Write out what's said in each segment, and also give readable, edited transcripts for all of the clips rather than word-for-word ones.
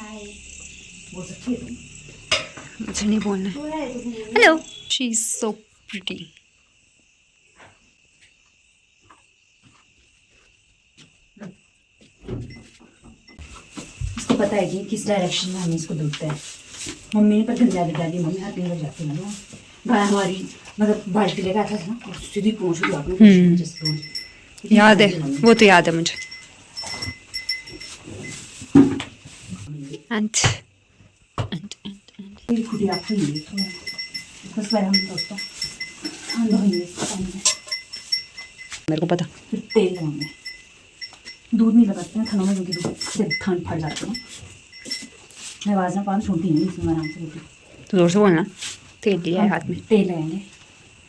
बोल सकती है तुम? मुझे नहीं बोलना hello she is so pretty इसको पता है कि किस डायरेक्शन में हमें इसको दूधते हैं। मम्मी ने पर गंदी आदत डाली, मम्मी हाथ में लग जाती है ना। गाय हमारी मतलब बाल्टी लेकर आता था ना, सीधी पहुंच गई आपने जैसे तो याद है, वो तो याद है मुझे। एंड मेरी खुदी आपको ही थोड़ा बस बार हम दोस्तों हम धोएंगे इसको पानी में। मेरे को पता। फिर तेल लगाएंगे। दूध नहीं लगाते हैं खानों में क्योंकि दूध से खान फट जाते हैं। मैं आवाज़ ना पान सुनती नहीं, इसमें आराम से रोटी। तो जोर से बोलना। तेल लिया है हाथ में। तेल लगाएंगे,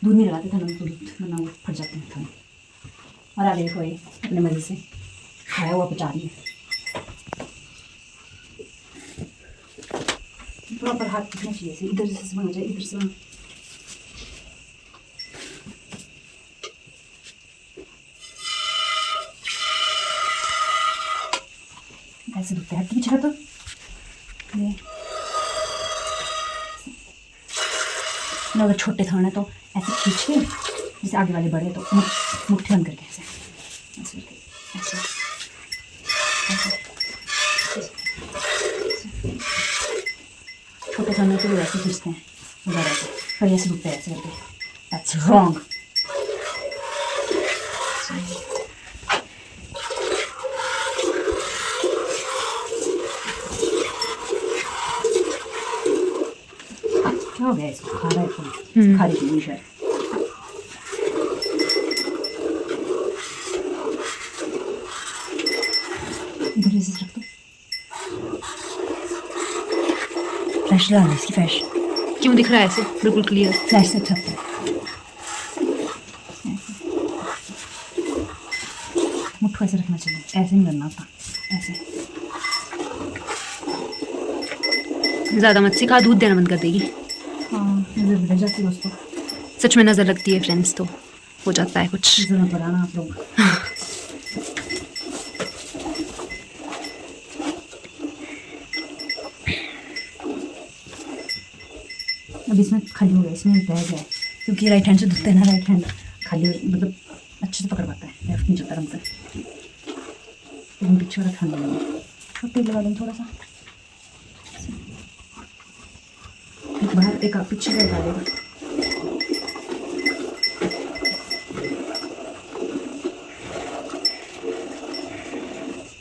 दूध नहीं लगाते खानों में, दूध वरना वो फट जाते हैं खाने। और आगे देखो ये अपने मज़े से खाया हुआ पचा रही है। प्रॉपर हाथ दिखना चाहिए से, इधर से बना जाए, इधर से बना। ऐसे दिखते हैं पीछे तो ये ना, अगर छोटे थाने तो ऐसे खींच के, जैसे आगे वाले बड़े तो मुट्ठी बंद करके ऐसे ऐसे ऐसे छोटे थाने को भी वैसे खींचते हैं उधर ऐसे, पर ऐसे दिखते हैं ऐसे करके। That's wrong. क्या हो गया इसको? खा रहा है कौन? खा रही थी शायद। इधर ऐसे रख दो। फ्लैश डाल इसकी, फ्लैश क्यों दिख रहा है ऐसे बिल्कुल क्लियर? फ्लैश से अच्छा है। मुट्ठू ऐसे रखना चाहिए, ऐसे नहीं करना था, ऐसे। ज़्यादा मत सिखा, दूध देना बंद कर देगी। हाँ नजर बढ़ जाती है उसको। सच में नज़र लगती है फ्रेंड्स, तो हो जाता है कुछ। जरूरत पड़ा ना आप लोग। अब इसमें खाली हो गया, इसमें बह गया है क्योंकि राइट हैंड से धुलते हैं ना, राइट हैंड खाली मतलब अच्छे से पकड़ पाता है, लेफ्ट नहीं चलता ढंग से। लेकिन पीछे वाला खाने लगे, छोटे लगा देंगे थोड़ा सा बाहर, एक आप पीछे का डालेगा।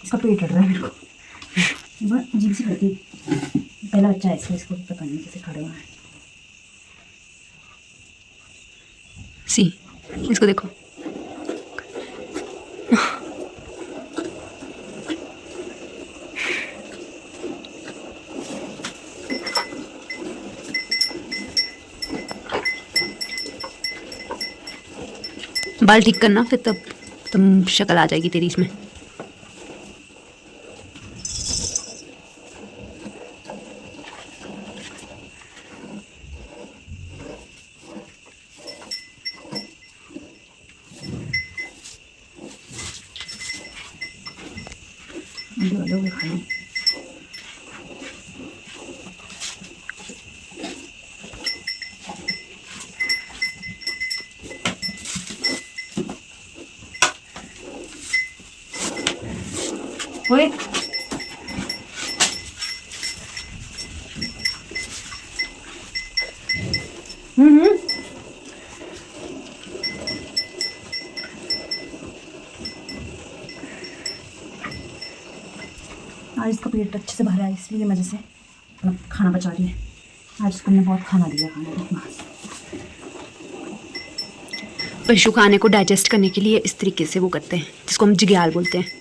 इसका पेट हट रहा है मेरे को, बहुत अजीब सी करती। पहला बच्चा है इसका, इसको पता नहीं कैसे खड़े हुआ है। सी इसको देखो। बाल ठीक करना, फिर तब तुम शक्ल आ जाएगी तेरी इसमें। लोग खाली ओए आज इसका पेट अच्छे से भरा है, इसलिए मज़े से मतलब खाना बचा रही है। आज इसको हमने बहुत खाना दिया, खाने को मांस। पशु खाने को डाइजेस्ट करने के लिए इस तरीके से वो करते हैं, जिसको हम जिग्याल बोलते हैं।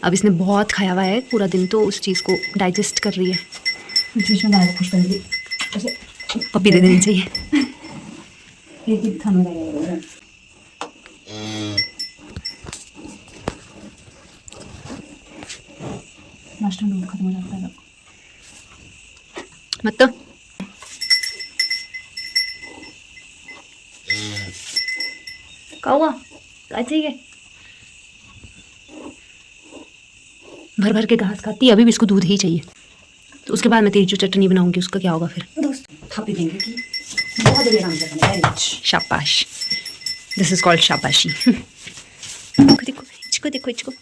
अब इसने बहुत खाया हुआ है पूरा दिन, तो उस चीज़ को डाइजेस्ट कर रही है। बीच में गाय खुश करेंगे ऐसे, पपी दे देनी चाहिए। एक ही खाना लगेगा। लास्ट में दूध खत्म हो जाता है। मतलब क्या हुआ? क्या चाहिए? भर भर के घास खाती है, अभी भी इसको दूध ही चाहिए। तो उसके बाद मैं तेरी जो चटनी बनाऊंगी उसका क्या होगा फिर? दोस्तों थापी देंगे कि बहुत बढ़िया काम करते हैं, वेरी मच। शाबाश, दिस इज कॉल्ड शाबाशी। देखो देखो इसको, देखो इसको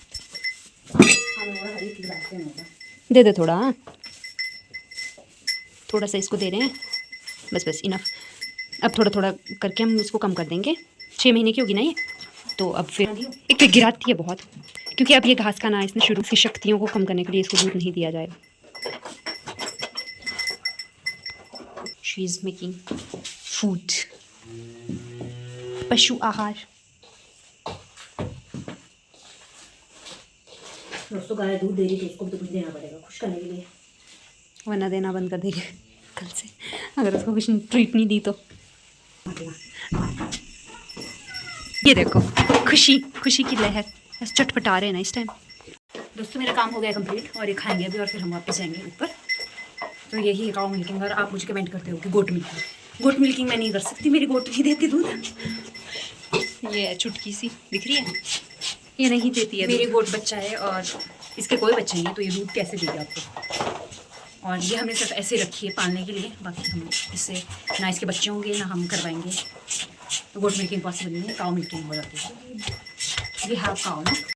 दे दे थोड़ा, थोड़ा सा इसको दे रहे हैं, बस बस इनफ। अब थोड़ा थोड़ा करके हम इसको कम कर देंगे। 6 महीने की होगी ना ये, तो अब फिर एक तो गिराती है बहुत, क्योंकि अब ये घास खाना इसने शुरू की शक्तियों को कम करने के लिए इसको दूध नहीं दिया जाएगा। शी इज़ मेकिंग फूड, पशु आहार। दोस्तों गाय दूध दे रही तो उसको भी तो कुछ देना पड़ेगा खुश करने के लिए, वरना देना बंद कर देगी कल से, अगर उसको कुछ ट्रीट नहीं दी तो। ये देखो खुशी खुशी की लहर, बस चटपटा रहे हैं ना इस टाइम। दोस्तों मेरा काम हो गया कंप्लीट और ये खाएंगे अभी और फिर हम वापस जाएंगे ऊपर। तो यही है काउ मिल्किंग। और आप मुझे कमेंट करते हो कि गोट मिल्किंग, गोट मिल्किंग मैं नहीं कर सकती, मेरी गोट नहीं देती दूध। ये चुटकी सी दिख रही है, ये नहीं देती है। मेरी गोट बच्चा है और इसके कोई बच्चे नहीं है, तो ये दूध कैसे देगा आपको। और ये हमने सिर्फ ऐसे रखी है पालने के लिए, बाकी हम इससे ना इसके बच्चे होंगे ना हम करवाएंगे। तो गोट मिल्किंग पॉसिबल नहीं है, काउ मिल्किंग हो जाती है। ये हाफ काउ ना।